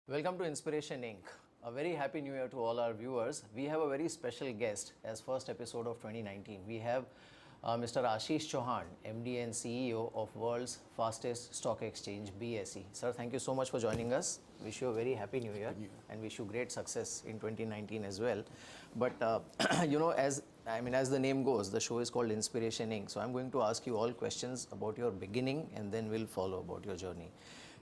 Welcome to Inspiration Inc. A very happy new year to all our viewers. We have a very special guest as first episode of 2019. We have Mr. Ashish Chauhan, MD and CEO of world's fastest stock exchange BSE. Sir, thank you so much for joining us. Wish you a very happy new year and wish you great success in 2019 as well. But as the name goes, the show is called Inspiration Inc. So I'm going to ask you all questions about your beginning and then we'll follow about your journey.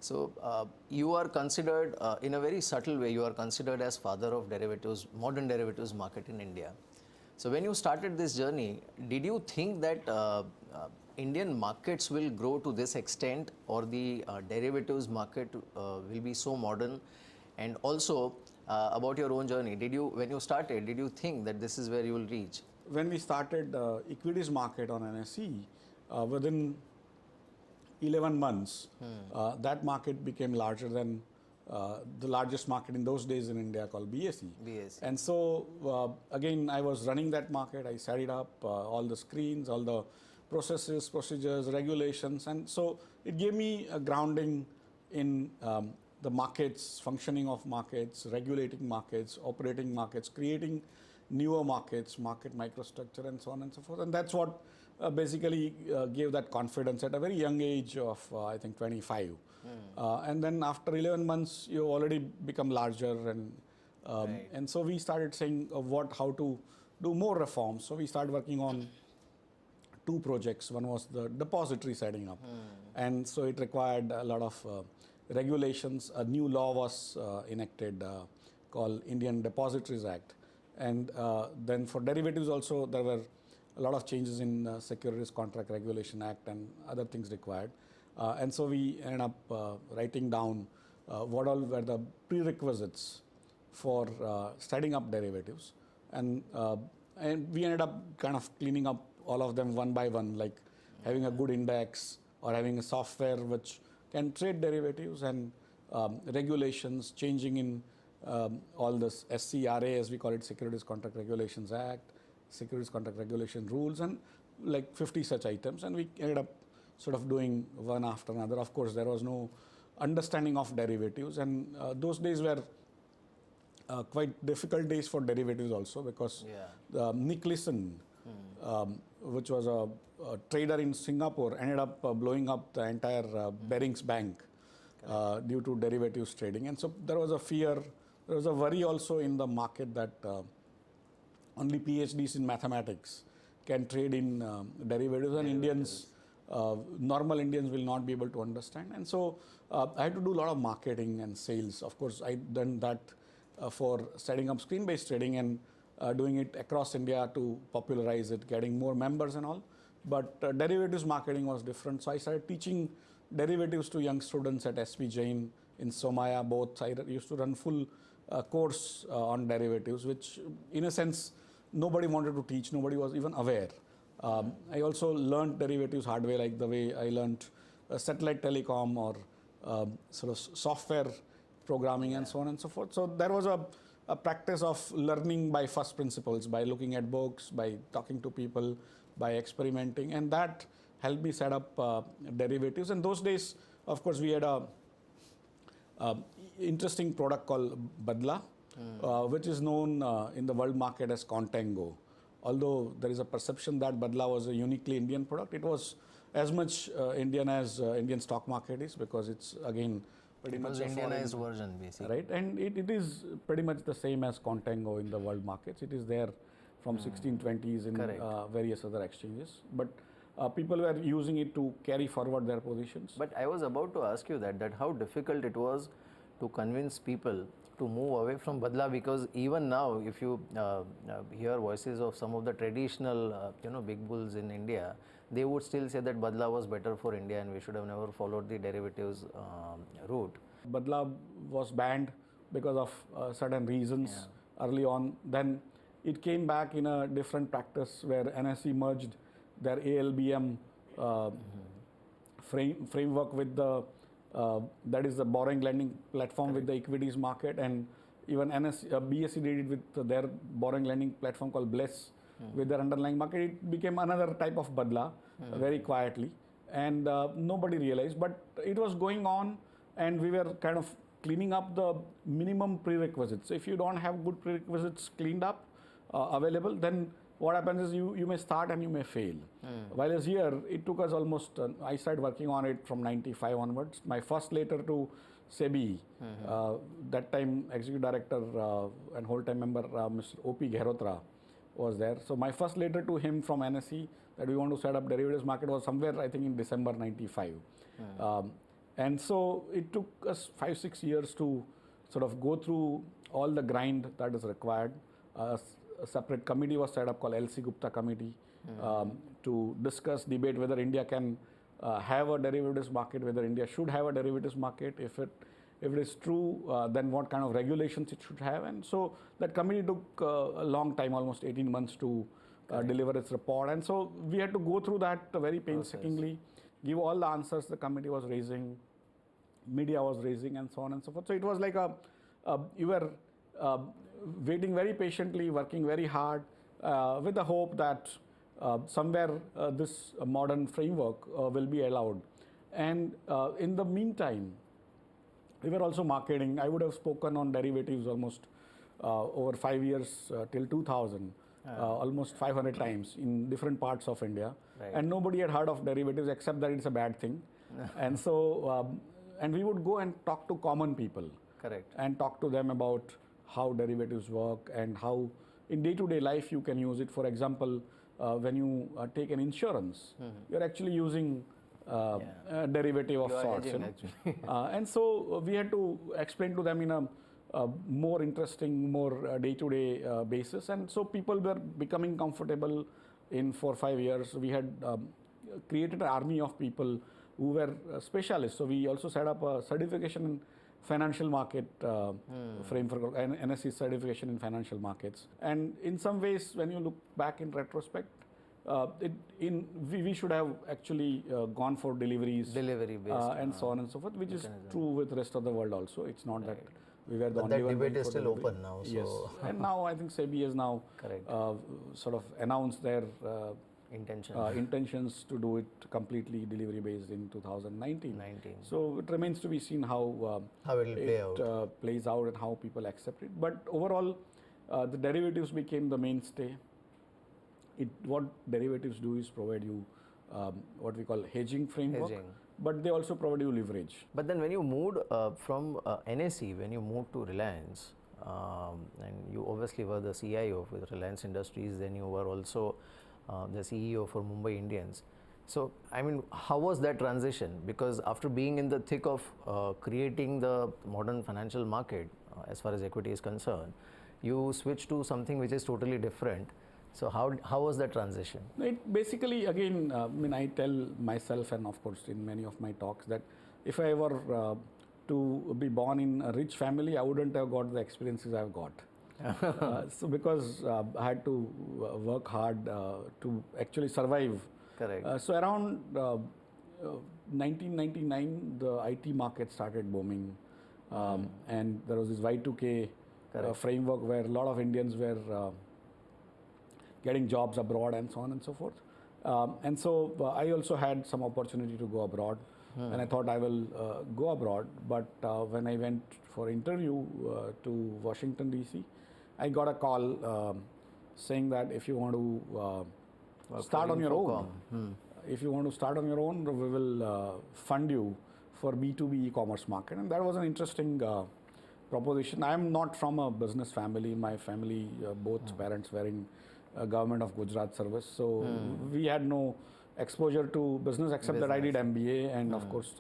So you are considered, in a very subtle way, you are considered as father of derivatives, modern derivatives market in India. So when you started this journey, did you think that Indian markets will grow to this extent, or the derivatives market will be so modern? And also about your own journey, when you started, did you think that this is where you will reach? When we started equities market on NSE, within 11 months, that market became larger than the largest market in those days in India called BSE. And so again, I was running that market. I set it up, all the screens, all the processes, procedures, regulations. And so it gave me a grounding in the markets, functioning of markets, regulating markets, operating markets, creating newer markets, market microstructure, and so on and so forth. And that's what basically gave that confidence at a very young age of, I think, 25. And then after 11 months, you already become larger. And so we started saying how to do more reforms. So we started working on two projects. One was the depository setting up. And so it required a lot of regulations. A new law was enacted called Indian Depositories Act. And then for derivatives also, there were a lot of changes in Securities Contract Regulation Act and other things required. And so we ended up writing down what all were the prerequisites for setting up derivatives. And we ended up kind of cleaning up all of them one by one, like having a good index or having a software which can trade derivatives, and regulations changing in all this SCRA, as we call it, Securities Contract Regulations Act, Securities Contract Regulation Rules, and like 50 such items. And we ended up sort of doing one after another. Of course, there was no understanding of derivatives, and those days were quite difficult days for derivatives also, because Nick Leeson, which was a trader in Singapore, ended up blowing up the entire Barings Bank due to derivatives trading. And so there was a fear, there was a worry also in the market that only PhDs in mathematics can trade in derivatives, and Indians, normal Indians, will not be able to understand. And so I had to do a lot of marketing and sales. Of course, I done that for setting up screen-based trading and doing it across India to popularize it, getting more members and all. But derivatives marketing was different. So I started teaching derivatives to young students at SP Jain in Somaya both. I used to run full course on derivatives, which in a sense nobody wanted to teach, nobody was even aware. I also learned derivatives hard way, like the way I learned satellite telecom or sort of software programming and so on and so forth. So there was a practice of learning by first principles, by looking at books, by talking to people, by experimenting, and that helped me set up derivatives. And those days, of course, we had a interesting product called Badla, which is known in the world market as Contango. Although there is a perception that Badla was a uniquely Indian product, it was as much Indian as Indian stock market is, because it's again pretty much an Indianized version, basically. Right, and it is pretty much the same as Contango in the world markets. It is there from 1620s in various other exchanges. But people were using it to carry forward their positions. But I was about to ask you that how difficult it was to convince people to move away from Badla, because even now, if you hear voices of some of the traditional, big bulls in India, they would still say that Badla was better for India and we should have never followed the derivatives route. Badla was banned because of certain reasons early on. Then it came back in a different practice where NSE merged their ALBM framework with the that is the borrowing lending platform with the equities market, and even BSE did it with their borrowing lending platform called Bless with their underlying market. It became another type of Badla very quietly, and nobody realized, but it was going on, and we were kind of cleaning up the minimum prerequisites. So if you don't have good prerequisites cleaned up, available, then what happens is you may start and you may fail. Whereas here, it took us almost, I started working on it from 95 onwards. My first letter to SEBI, that time Executive Director and whole-time member, Mr. O.P. Gehrotra was there. So my first letter to him from NSE that we want to set up derivatives market was somewhere, I think, in December 95. And so it took us 5-6 years to sort of go through all the grind that is required. A separate committee was set up called LC Gupta Committee to discuss, debate whether India can have a derivatives market, whether India should have a derivatives market. If it is true, then what kind of regulations it should have. And so that committee took a long time, almost 18 months to deliver its report. And so we had to go through that very painstakingly, give all the answers the committee was raising, media was raising, and so on and so forth. So it was like you were waiting very patiently, working very hard with the hope that somewhere this modern framework will be allowed. And in the meantime, we were also marketing. I would have spoken on derivatives almost over 5 years till 2000, almost 500 times in different parts of India. Right. And nobody had heard of derivatives except that it's a bad thing. And so, and we would go and talk to common people. Correct. And talk to them about how derivatives work and how in day-to-day life you can use it. For example, when you take an insurance, you're actually using a derivative of sorts. And so we had to explain to them in a more interesting, more day-to-day basis. And so people were becoming comfortable in 4-5 years. We had created an army of people who were specialists. So we also set up a certification in financial market framework, and NSE certification in financial markets. And in some ways, when you look back in retrospect, we should have actually gone for delivery based and so on and so forth, which is true with the rest of the world also. It's not that we were the only one. But that debate is still open now. So. Yes, and now I think SEBI has now sort of announced their intentions to do it completely delivery based in 2019. So it remains to be seen how it plays out and how people accept it. But overall, the derivatives became the mainstay. What derivatives do is provide you what we call hedging framework, but they also provide you leverage. But then when you moved from NSE, when you moved to Reliance, and you obviously were the CIO with Reliance Industries, then you were also the CEO for Mumbai Indians. So, I mean, how was that transition? Because after being in the thick of creating the modern financial market, as far as equity is concerned, you switch to something which is totally different. So how was that transition? It basically, again, I mean, I tell myself and of course in many of my talks that if I were to be born in a rich family, I wouldn't have got the experiences I've got. So because I had to work hard to actually survive. Correct. So around 1999, the IT market started booming, and there was this Y2K framework where a lot of Indians were getting jobs abroad and so on and so forth. And so I also had some opportunity to go abroad, and I thought I will go abroad. But when I went for interview to Washington DC, I got a call saying that if you want to start on your own, if you want to start on your own, we will fund you for B2B e-commerce market. And that was an interesting proposition. I am not from a business family. My family, both parents were in government of Gujarat service. So we had no exposure to business except that I did MBA, and of course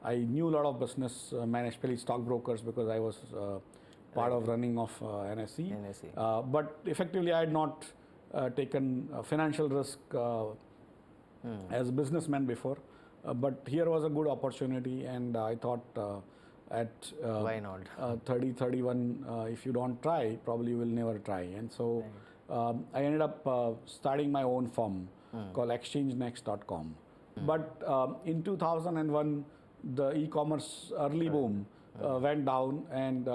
I knew a lot of business, especially stockbrokers, because I was part of running of NSE. But effectively I had not taken financial risk as a businessman before. But here was a good opportunity, and I thought at why not 30, 31, if you don't try, probably you will never try. And so I ended up starting my own firm called exchangenext.com. But in 2001, the e-commerce early boom went down, and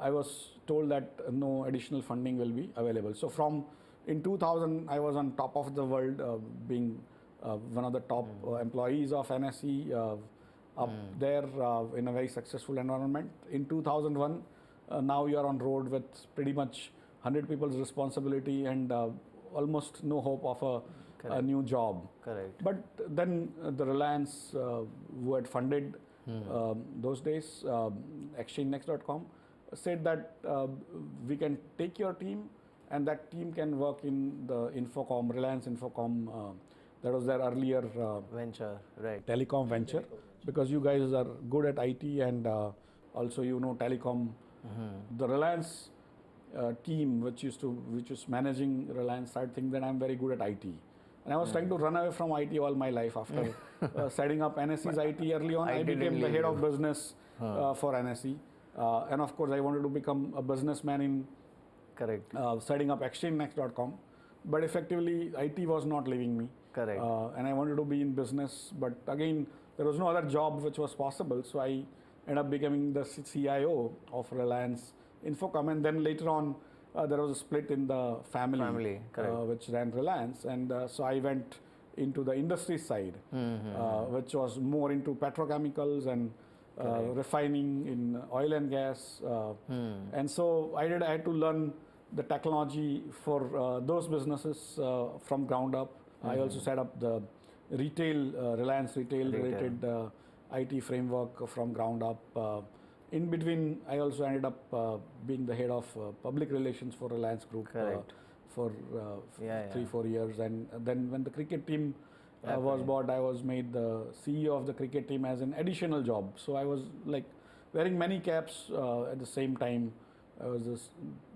I was told that no additional funding will be available. So in 2000, I was on top of the world, being one of the top employees of NSE. up there in a very successful environment. In 2001, now you are on road with pretty much 100 people's responsibility and almost no hope of a new job. Correct. But then the Reliance who had funded those days, exchangenext.com, said that we can take your team and that team can work in the Infocom, Reliance Infocom, that was their earlier Venture, right. telecom venture, because you guys are good at IT and also you know telecom. The Reliance team, which was managing Reliance, started thinking that I'm very good at IT. And I was trying to run away from IT all my life. After setting up NSE's IT early on, I became the head of business for NSE. And of course, I wanted to become a businessman in Correct. setting up exchangenext.com. But effectively, IT was not leaving me. Correct. And I wanted to be in business. But again, there was no other job which was possible. So I ended up becoming the CIO of Reliance Infocom. And then later on, there was a split in the family which ran Reliance. And so I went into the industry side, which was more into petrochemicals and refining in oil and gas. And so I had to learn the technology for those businesses from ground up. I also set up the retail, Reliance retail related IT framework from ground up. In between, I also ended up being the head of public relations for Reliance Group for 3-4 years. And then when the cricket team was bought, I was made the CEO of the cricket team as an additional job. So I was like wearing many caps at the same time.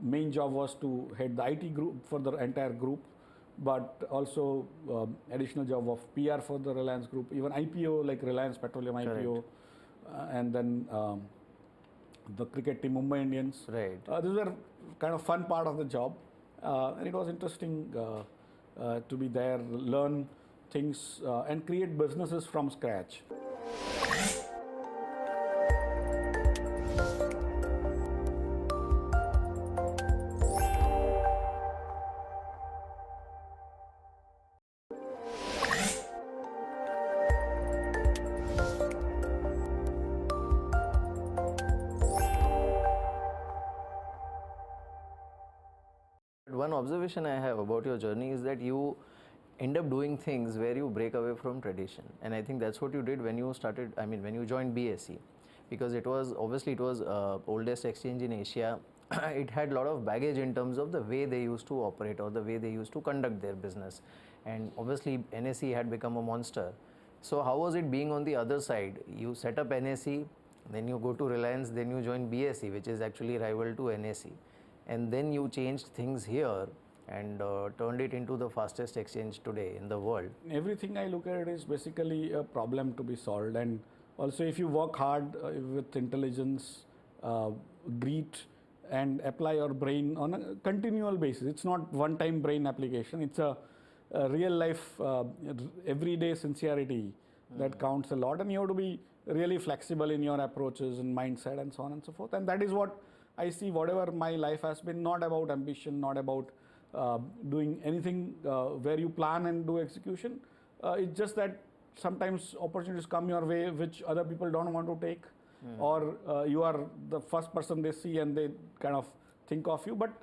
Main job was to head the IT group for the entire group, but also additional job of PR for the Reliance Group, even IPO like Reliance Petroleum IPO, and then the cricket team Mumbai Indians. Right. These were kind of fun part of the job, and it was interesting to be there, learn things, and create businesses from scratch. One observation I have about your journey is that you end up doing things where you break away from tradition, and I think that's what you did when you started. I mean, when you joined BSE, because it was oldest exchange in Asia. It had a lot of baggage in terms of the way they used to operate or the way they used to conduct their business, and obviously NSE had become a monster. So how was it being on the other side? You set up NSE, then you go to Reliance, then you join BSE, which is actually rival to NSE. And then you changed things here and turned it into the fastest exchange today in the world. Everything I look at it is basically a problem to be solved, and also if you work hard with intelligence, grit, and apply your brain on a continual basis. It's not one-time brain application. It's a real life, everyday sincerity that counts a lot, and you have to be really flexible in your approaches and mindset and so on and so forth. And that is what I see. Whatever my life has been, not about ambition, not about doing anything where you plan and do execution. It's just that sometimes opportunities come your way which other people don't want to take, or you are the first person they see and they kind of think of you. But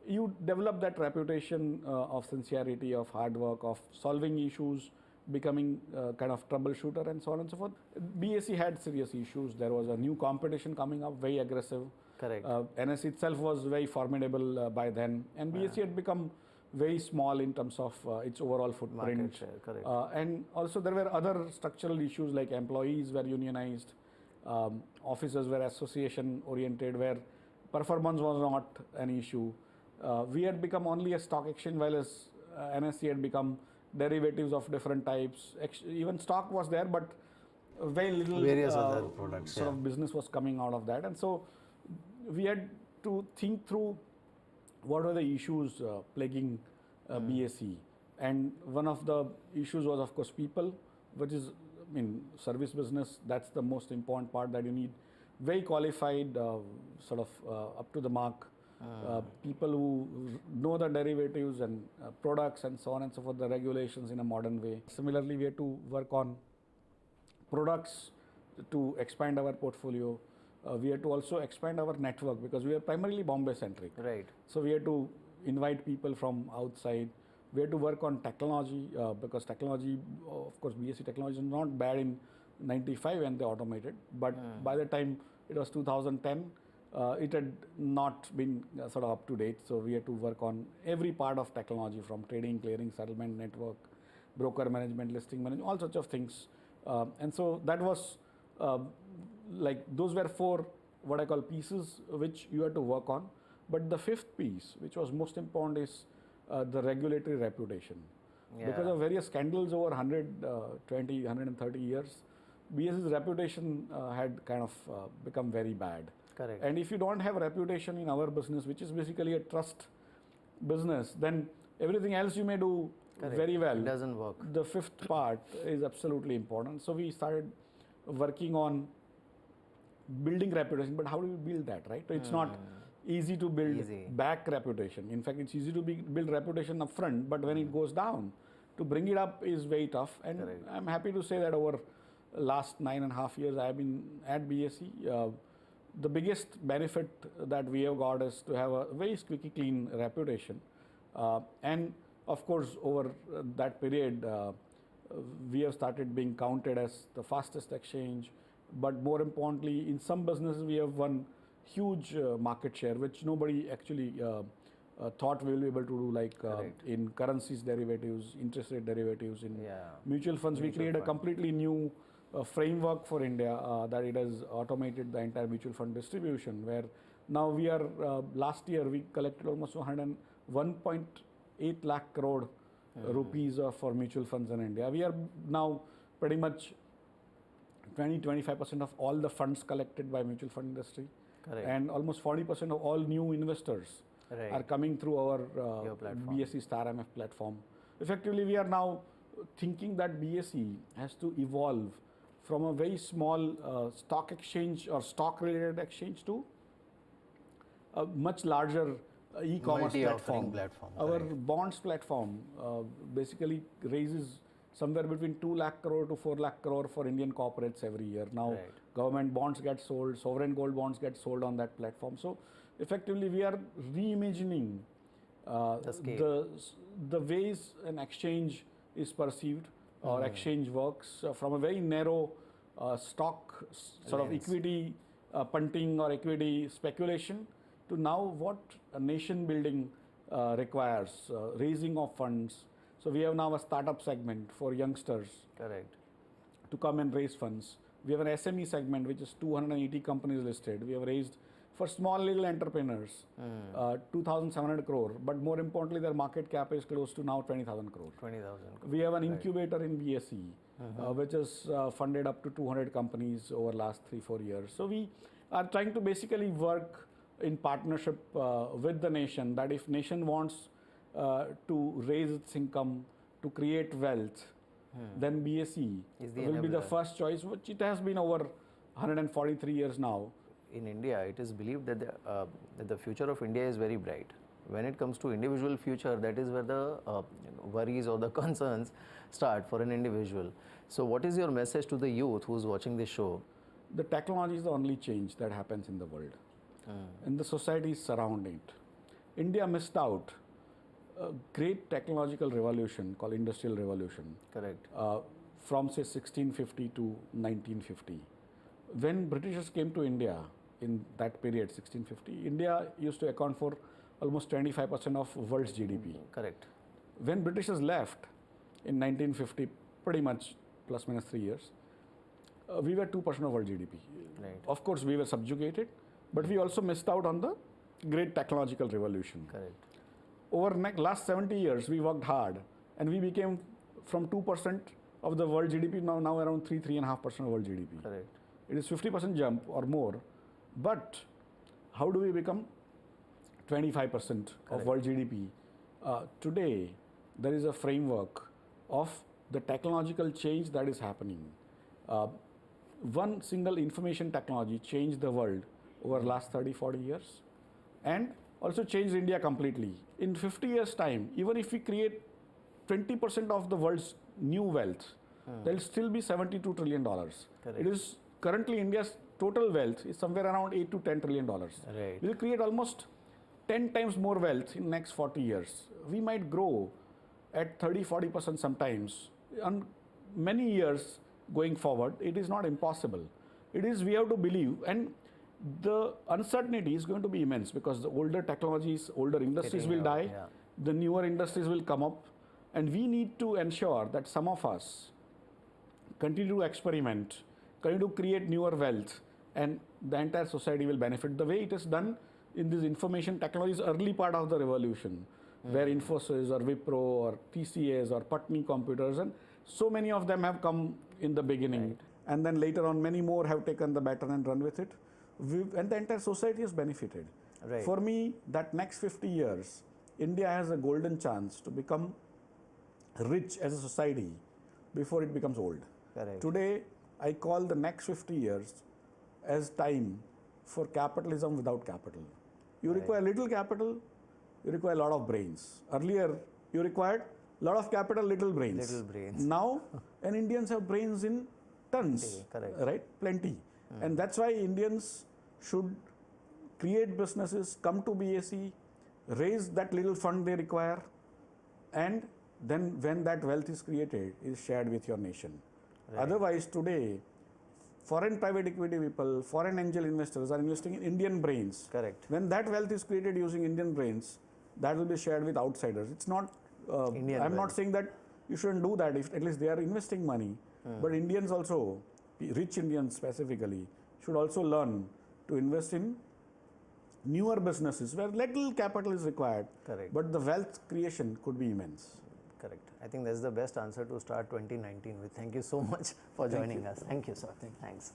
you develop that reputation of sincerity, of hard work, of solving issues, becoming kind of troubleshooter and so on and so forth. BSE had serious issues. There was a new competition coming up, very aggressive. Correct. NSE itself was very formidable by then, and BSE had become very small in terms of its overall footprint. Market share, correct. And also there were other structural issues like employees were unionized, officers were association oriented, where performance was not an issue. We had become only a stock exchange, while as NSE had become derivatives of different types. Even stock was there, but very little various other products, sort of business was coming out of that. And so we had to think through what are the issues plaguing BSE. And one of the issues was, of course, people, which is, I mean, service business, that's the most important part, that you need very qualified, sort of up to the mark people who know the derivatives and products and so on and so forth, the regulations in a modern way. Similarly, we had to work on products to expand our portfolio. We had to also expand our network because we are primarily Bombay centric. Right. So we had to invite people from outside. We had to work on technology because technology, of course, BSE technology is not bad in 95 when they automated, but by the time it was 2010, it had not been sort of up to date. So we had to work on every part of technology from trading, clearing, settlement network, broker management, listing management, all sorts of things. And so that was like those were 4 what I call pieces which you had to work on. But the 5th piece, which was most important, is the regulatory reputation. Yeah. Because of various scandals over 120, 130 years, BSE's reputation had kind of become very bad. Correct. And if you don't have a reputation in our business, which is basically a trust business, then everything else you may do Correct. very well. It doesn't work. The 5th part is absolutely important. So we started working on building reputation. But how do you build that, right? It's not easy to build back reputation. In fact, it's easy to build reputation up front, but when it goes down, to bring it up is very tough. And Correct. I'm happy to say that over last 9.5 years I have been at BSE. The biggest benefit that we have got is to have a very squeaky clean reputation. And of course, over that period, we have started being counted as the fastest exchange. But more importantly, in some businesses, we have won huge market share, which nobody actually thought we will be able to do, like in currencies derivatives, interest rate derivatives, in mutual funds. We created a completely new framework for India that it has automated the entire mutual fund distribution, where now we are, last year we collected almost 1.8 lakh crore rupees for mutual funds in India. We are now pretty much 20-25% of all the funds collected by mutual fund industry. Correct. And almost 40% of all new investors are coming through our BSE Star MF platform. Effectively, we are now thinking that BSE has to evolve from a very small stock exchange or stock related exchange to a much larger e-commerce platform. Our bonds platform basically raises somewhere between 2 lakh crore to 4 lakh crore for Indian corporates every year. Now, government bonds get sold, sovereign gold bonds get sold on that platform. So, effectively, we are reimagining the ways an exchange is perceived or exchange works from a very narrow stock sort of equity punting or equity speculation to now what a nation building requires, raising of funds. So we have now a startup segment for youngsters to come and raise funds. We have an SME segment which is 280 companies listed. We have raised for small little entrepreneurs 2,700 crore, but more importantly their market cap is close to now 20,000 crore. We have an incubator in BSE which is funded up to 200 companies over last 3-4 years. So we are trying to basically work in partnership with the nation, that if nation wants to raise its income, to create wealth, then BSE will be the first choice, which it has been over 143 years now. In India, it is believed that the future of India is very bright. When it comes to individual future, that is where the worries or the concerns start for an individual. So what is your message to the youth who is watching this show? The technology is the only change that happens in the world. And the society is surrounding it. India missed out a great technological revolution called Industrial Revolution. From say 1650 to 1950. When Britishers came to India in that period, 1650, India used to account for almost 25% of world's GDP. When Britishers left in 1950, pretty much plus minus 3 years, we were 2% of world GDP. Of course, we were subjugated, but we also missed out on the great technological revolution. Over the last 70 years, we worked hard and we became from 2% of the world GDP now around 3-3.5% of world GDP. It is 50% jump or more, but how do we become 25% of world GDP? Today, there is a framework of the technological change that is happening. One single information technology changed the world over the last 30-40 years and also changed India completely. In 50 years' time, even if we create 20% of the world's new wealth, there will still be $72 trillion. It is currently India's total wealth is somewhere around 8 to 10 trillion dollars. Right. We'll create almost 10 times more wealth in next 40 years. We might grow at 30-40% sometimes. On many years going forward, it is not impossible. It is, we have to believe, and the uncertainty is going to be immense because the older technologies, older industries will die, the newer industries will come up, and we need to ensure that some of us continue to experiment, continue to create newer wealth, and the entire society will benefit the way it is done in this information technologies early part of the revolution, where Infosys or Wipro or TCS or Patni Computers, and so many of them have come in the beginning, and then later on many more have taken the baton and run with it, and the entire society has benefited. Right. For me, that next 50 years, India has a golden chance to become rich as a society before it becomes old. Correct. Today, I call the next 50 years as time for capitalism without capital. You require little capital, you require a lot of brains. Earlier, you required a lot of capital, little brains. Little brains. Now, and Indians have brains in tons, right? Plenty. And that's why Indians should create businesses, come to BSE, raise that little fund they require, and then when that wealth is created, is shared with your nation. Otherwise, today, foreign private equity people, foreign angel investors are investing in Indian brains. Correct. When that wealth is created using Indian brains, that will be shared with outsiders. It's not, I'm not saying that you shouldn't do that, if at least they are investing money. But Indians also, rich Indians specifically, should also learn to invest in newer businesses where little capital is required. Correct. But the wealth creation could be immense. Correct. I think that's the best answer to start 2019 with. Thank you so much for joining us. Thank you, sir. Thanks.